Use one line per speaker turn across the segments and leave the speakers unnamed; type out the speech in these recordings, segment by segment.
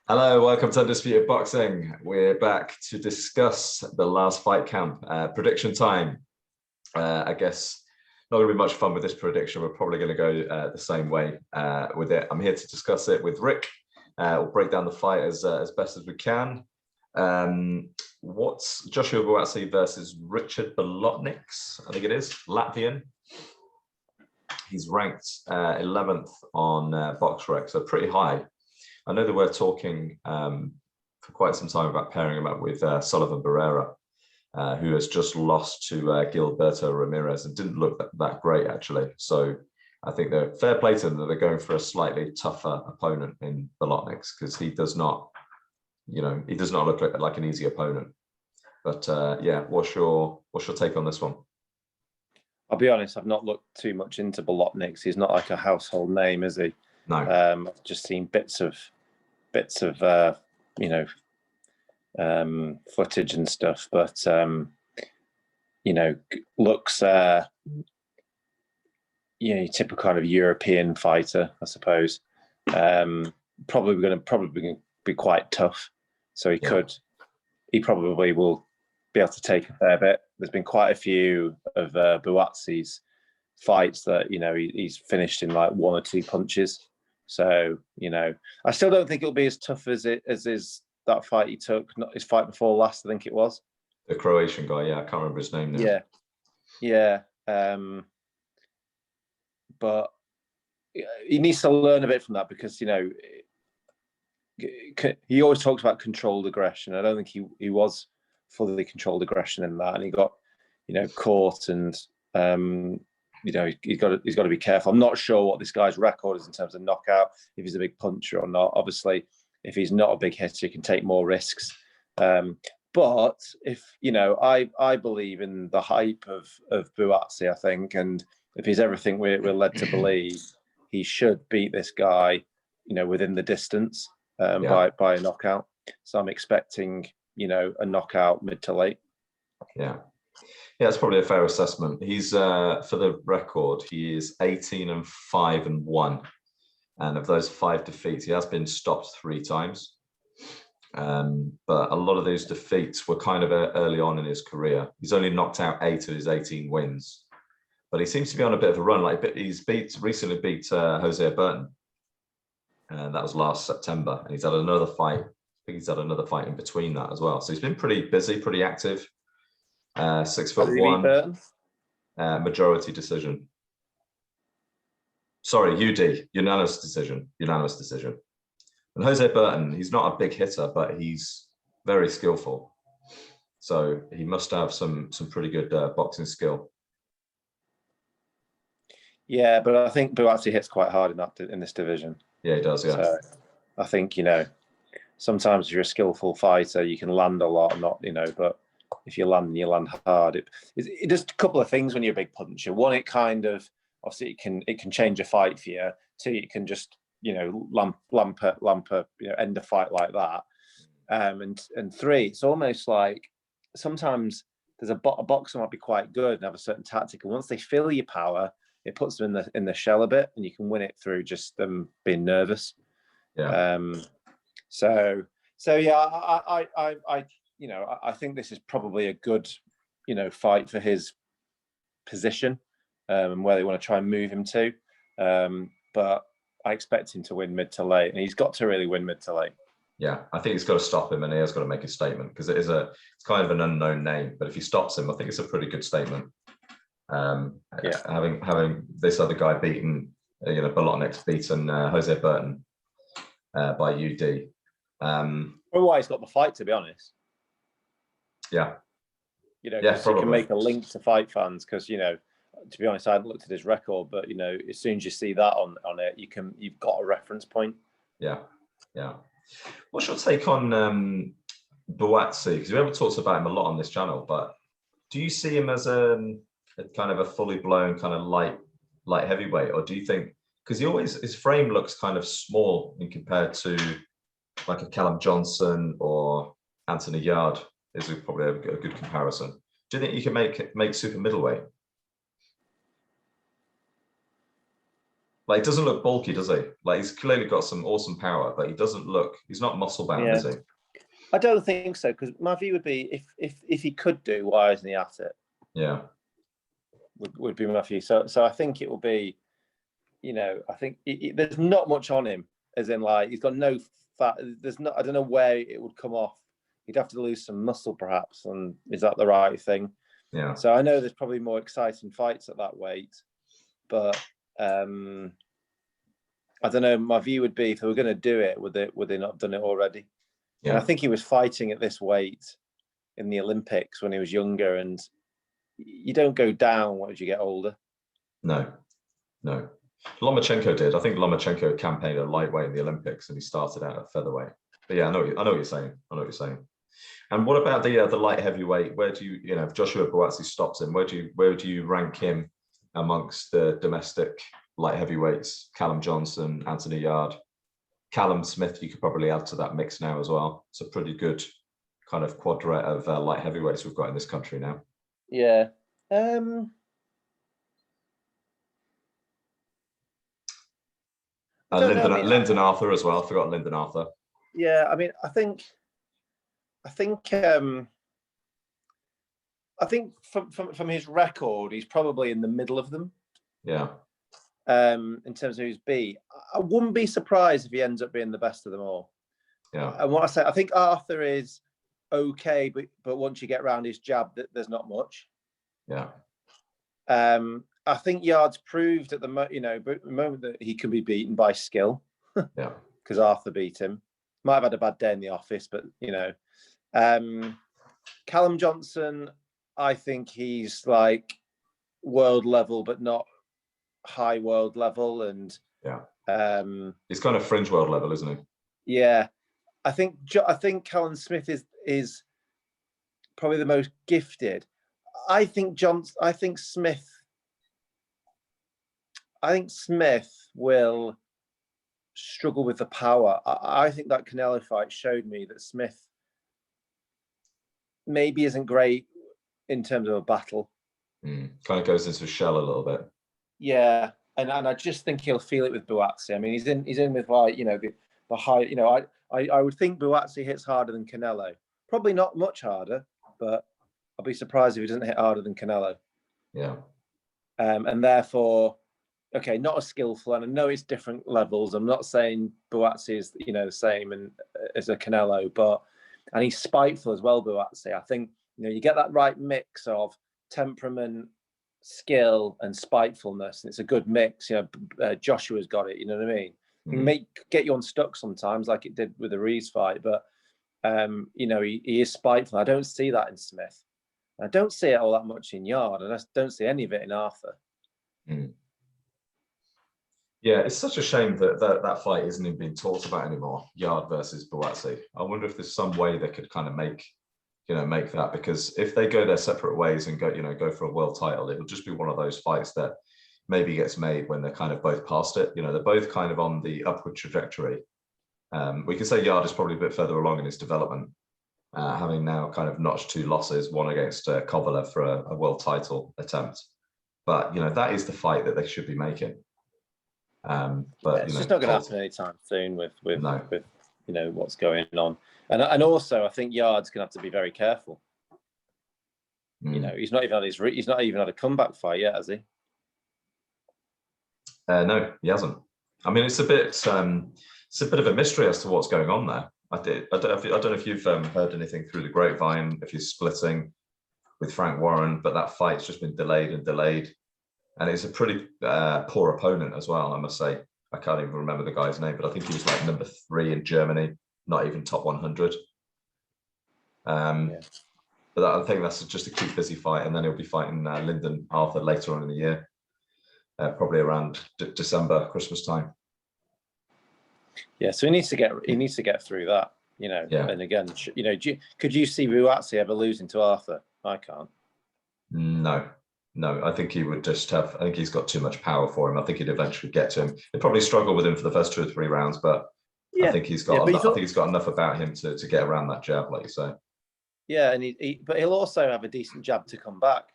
Hello, welcome to Undisputed Boxing. We're back to discuss the last fight camp. Prediction time. I guess not going to be much fun with this prediction. We're probably going to go the same way with it. I'm here to discuss it with Rick. We'll break down the fight as best as we can. What's Joshua Buatsi versus Richard Bolotniks? I think it is, Latvian. He's ranked 11th on BoxRec, so pretty high. I know that we're talking for quite some time about pairing him up with Sullivan Barrera, who has just lost to Gilberto Ramirez and didn't look that great, actually. So I think they're fair play to them that they're going for a slightly tougher opponent in Bolotniks, because he does not, he does not look like an easy opponent. But yeah, what's your take on this one?
I'll be honest, I've not looked too much into Bolotniks. He's not like a household name, is he?
No.
I've just seen bits of footage and stuff, but looks typical kind of European fighter, I suppose. Probably going to be quite tough, so he probably will be able to take a fair bit. There's been quite a few of Buatsi's fights that he's finished in like one or two punches. So I still don't think it'll be as tough as that fight he took. Not his fight before last, I think it was.
The Croatian guy, yeah, I can't remember his name now.
Yeah. But he needs to learn a bit from that, because he always talks about controlled aggression. I don't think he was fully controlled aggression in that, and he got caught, and he's got to be careful. I'm not sure what this guy's record is in terms of knockout, if he's a big puncher or not. Obviously, if he's not a big hitter, he can take more risks. But if I believe in the hype of Buatsi, I think, and if he's everything we're led to believe, he should beat this guy, within the distance by a knockout. So I'm expecting, a knockout mid to late.
Yeah, it's probably a fair assessment. He's for the record, he is 18-5-1, and of those 5 defeats, he has been stopped 3 times. But a lot of those defeats were kind of early on in his career. He's only knocked out 8 of his 18 wins, but he seems to be on a bit of a run. Like he's recently beat Jose Burton, and that was last September. And he's had another fight. I think he's had another fight in between that as well. So he's been pretty busy, pretty active. 6'1", majority decision. Sorry, UD, unanimous decision. And Jose Burton, he's not a big hitter, but he's very skillful. So he must have some pretty good boxing skill.
Yeah, but I think Buatsi hits quite hard in this division.
Yeah, he does. Yeah. So
I think sometimes if you're a skillful fighter, you can land a lot, but if you land hard. It does a couple of things when you're a big puncher. One, it kind of obviously it can change a fight for you. 2, it can just lamp end a fight like that. And 3, it's almost like sometimes there's a boxer might be quite good and have a certain tactic, and once they feel your power, it puts them in the shell a bit, and you can win it through just them being nervous.
Yeah.
So yeah, I think this is probably a good, fight for his position, and where they want to try and move him to. But I expect him to win mid to late, and he's got to really win mid to late.
Yeah, I think he's got to stop him, and he has got to make a statement, because it's kind of an unknown name. But if he stops him, I think it's a pretty good statement. Having this other guy beaten, Bolotniks beaten Jose Burton by UD.
Why he's got the fight, to be honest.
Yeah.
You can make a link to fight fans, because to be honest, I hadn't looked at his record, but as soon as you see that on it, you've got a reference point.
Yeah. What's your take on Buatsi? Because we haven't talked about him a lot on this channel, but do you see him as a kind of a fully blown kind of light heavyweight, or do you think, because his frame looks kind of small in compared to like a Callum Johnson or Anthony Yard is probably a good comparison. Do you think you can make super middleweight? Like, he doesn't look bulky, does he? Like, he's clearly got some awesome power, but he doesn't look. He's not muscle bound,
Yeah.
is he?
I don't think so, because my view would be if he could do, why isn't he at it?
Yeah.
Would be my view. So I think it will be, I think there's not much on him, as in like he's got no fat. There's not. I don't know where it would come off. He'd have to lose some muscle, perhaps, and is that the right thing?
Yeah.
So I know there's probably more exciting fights at that weight, but I don't know. My view would be if they were going to do it, would they not have done it already?
Yeah.
And I think he was fighting at this weight in the Olympics when he was younger, and you don't go down as you get older.
No. Lomachenko did. I think Lomachenko campaigned at lightweight in the Olympics, and he started out at featherweight. But yeah, I know what you're saying. And what about the light heavyweight? Where do you, if Joshua Buatsi stops him, where do you rank him amongst the domestic light heavyweights? Callum Johnson, Anthony Yard, Callum Smith. You could probably add to that mix now as well. It's a pretty good kind of quadrant of light heavyweights we've got in this country now.
Yeah.
Lyndon Arthur as well. I forgot Lyndon Arthur.
Yeah, I mean, I think from his record, he's probably in the middle of them.
Yeah.
In terms of who's beat, I wouldn't be surprised if he ends up being the best of them all.
Yeah.
And what I say, I think Arthur is okay, but once you get around his jab, there's not much.
Yeah.
I think Yard's proved at the moment that he can be beaten by skill.
Yeah.
Because Arthur beat him. Might have had a bad day in the office, but Callum Johnson, I think he's like world level, but not high world level, and
yeah, he's kind of fringe world level, isn't he?
Yeah, I think Callum Smith is probably the most gifted. I think Smith will struggle with the power. I think that Canelo fight showed me that Smith maybe isn't great in terms of a battle.
Kind of goes into a shell a little bit.
Yeah, and I just think he'll feel it with Buatsi. I mean, he's in with like the high. I would think Buatsi hits harder than Canelo. Probably not much harder, but I'll be surprised if he doesn't hit harder than Canelo.
Yeah.
And therefore, okay, not as skillful, and I know it's different levels. I'm not saying Buatsi is the same as a Canelo, and he's spiteful as well. Buatsi, I think you get that right mix of temperament, skill, and spitefulness, and it's a good mix. Joshua's got it. You know what I mean? It can get you unstuck sometimes, like it did with the Reeves fight, but he is spiteful. I don't see that in Smith. I don't see it all that much in Yard, and I don't see any of it in Arthur.
Yeah, it's such a shame that fight isn't even being talked about anymore. Yard versus Buatsi. I wonder if there's some way they could kind of make that, because if they go their separate ways and go for a world title, it'll just be one of those fights that maybe gets made when they're kind of both past it. They're both kind of on the upward trajectory. We could say Yard is probably a bit further along in his development, having now kind of notched 2 losses, one against Kovalev for a world title attempt. But that is the fight that they should be making. But
it's just not going to happen anytime soon with what's going on, and also I think Yard's going to have to be very careful. He's not even had a comeback fight yet, has he?
No, he hasn't. I mean, it's a bit of a mystery as to what's going on there. I don't know if you've heard anything through the grapevine, if he's splitting with Frank Warren, but that fight's just been delayed, and it's a pretty poor opponent as well, I must say. I can't even remember the guy's name, but I think he was like number 3 in Germany, not even top 100. But I think that's just a keep busy fight, and then he'll be fighting Lyndon Arthur later on in the year, probably around December, Christmas time.
Yeah, so he needs to get through that, Yeah. And again, could you see Buatsi ever losing to Arthur? I can't.
No, I think he would just have. I think he's got too much power for him. I think he'd eventually get to him. He'd probably struggle with him for the first 2 or 3 rounds, but I think he's got. I think he's got enough about him to get around that jab, like you say.
Yeah, and but he'll also have a decent jab to come back.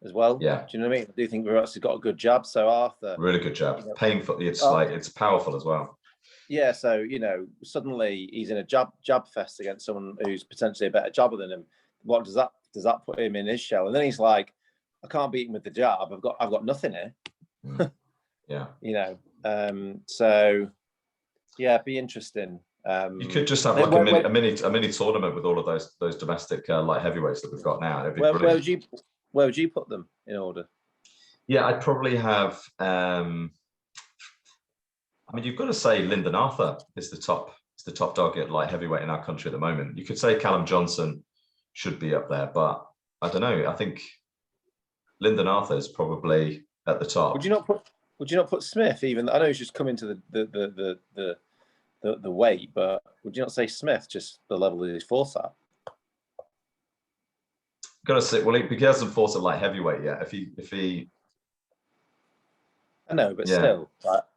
as well.
Yeah.
Do you know what I mean? I do think Buatsi's got a good jab. So Arthur,
Really good jab.
you know,
Painful. It's like it's powerful as well.
yeah. So suddenly he's in a jab fest against someone who's potentially a better jabber than him. What does that put him in his shell? And then he's like, I can't beat him with the jab. I've got nothing here.
Yeah.
So yeah, it'd be interesting.
You could just have like a mini tournament with all of those domestic light heavyweights that we've got now. It'd be brilliant.
Where would you put them in order?
Yeah, I'd probably have. I mean, you've got to say Lyndon Arthur is the top dog at light heavyweight in our country at the moment. You could say Callum Johnson should be up there, but I don't know. I think Lyndon Arthur is probably at the top.
Would you not put Smith? Even I know he's just come into the weight, but would you not say Smith just the level that he's fought at?
Got to say, well, he hasn't fought at light heavyweight yet. If he,
I know, but still,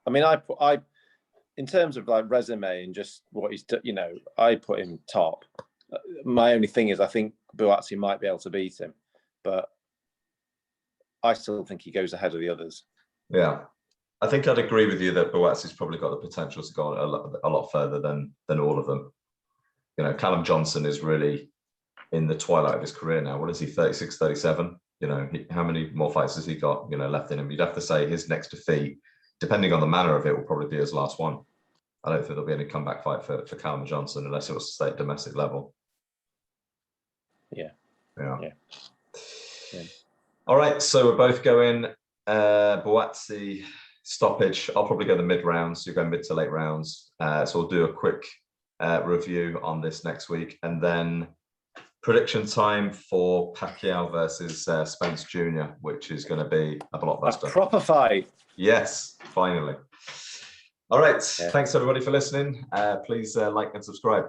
I mean, I, in terms of like resume and just what he's, I put him top. My only thing is, I think Buatsi might be able to beat him, but I still think he goes ahead of the others.
Yeah. I think I'd agree with you that Buatsi's probably got the potential to go a lot further than all of them. Callum Johnson is really in the twilight of his career now. What is he, 36, 37? How many more fights has he got, left in him? You'd have to say his next defeat, depending on the manner of it, will probably be his last one. I don't think there'll be any comeback fight for Callum Johnson unless it was to stay at domestic level.
Yeah.
All right, so we're both going Buatsi stoppage. I'll probably go the mid rounds. You go mid to late rounds. So we'll do a quick review on this next week, and then prediction time for Pacquiao versus Spence Jr., which is going to be a blockbuster.
A proper fight.
Yes, finally. All right. Yeah. Thanks everybody for listening. Please like and subscribe.